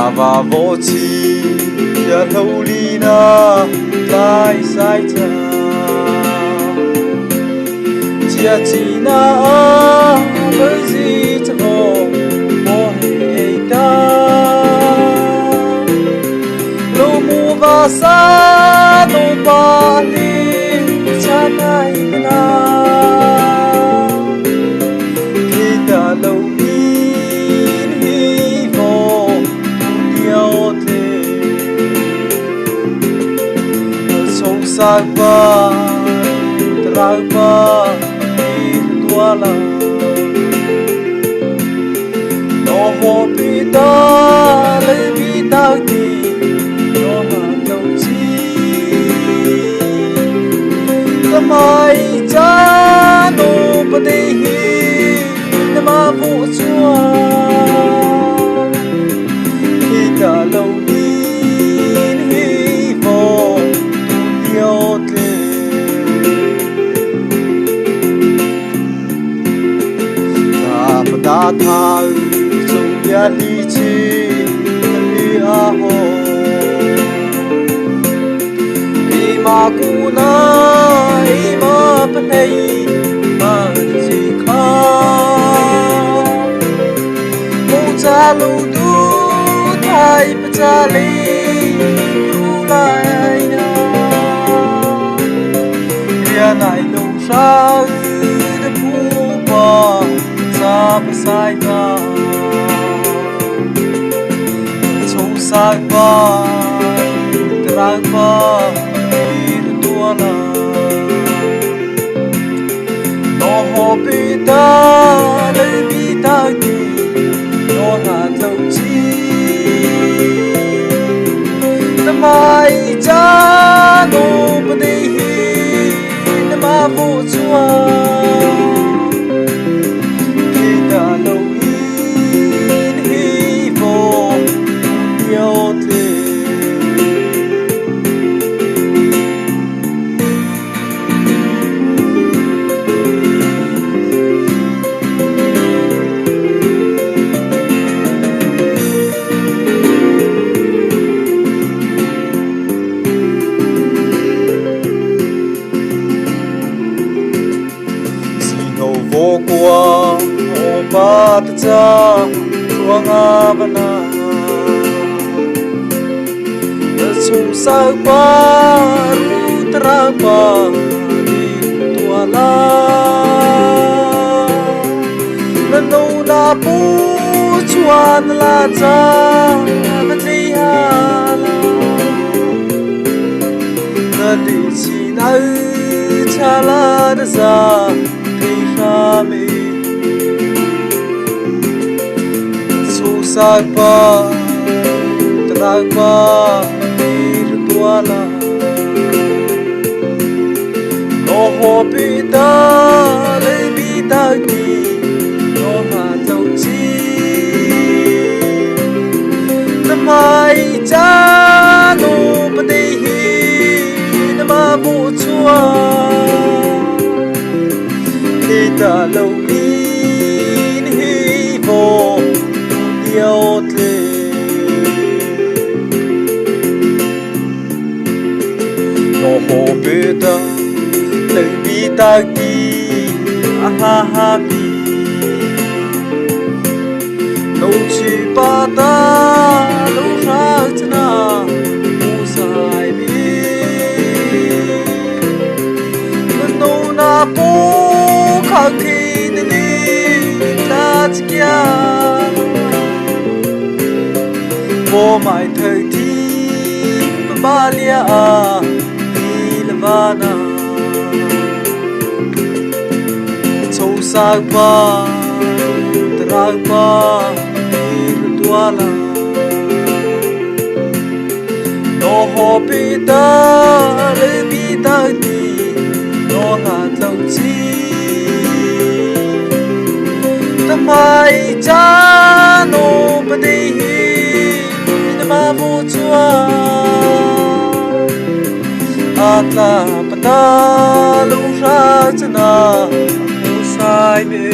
và vô chi ya lâu đi na lại sai cha chia chỉ na với gì cho mô hệ ta lâu mù và xa lâu ba đi cha này na khi ta lâu Sagba, tragba, ituala. No hopita, lebita di, no matauci. Tamai jano padehi, nama bucua. Kita launin hivo. Ta tha trong ya li chi li a ho i ma ku na i ma pa nei ma ji kha mo cha lu du thai pa cha li ku lai na ya nai lu sa de pu pa beside ta trong sắc ba trăng ba đi tua la nó hồ bị ta lấy bị ta đi nó là lâu chi năm mai cha nó bên đây năm mà vô chúa vô qua ô ba ta cha chua nga bana chung sa ba ru tra ba di tua la na no na pu chuan la cha na ti ha la na di chi na cha la da sa kami susah pa terang pa virtuala no hopita lebita di no hatau chi namai cha no padehi nama bu chua ta lâu in hi vô yêu thế nó hồ bê ta lấy bi ta đi ha ha bi lâu chỉ ba ta lâu ra chna u sai bi lâu na po khi đi ta kia vô mãi thời thi ba lia đi là vana châu sa ba trăng ba đi tua la nó hồ bị ta lấy bị ta đi nó là lâu chi mai cha no bade na ma vu chua ata pata lu ra chana sai be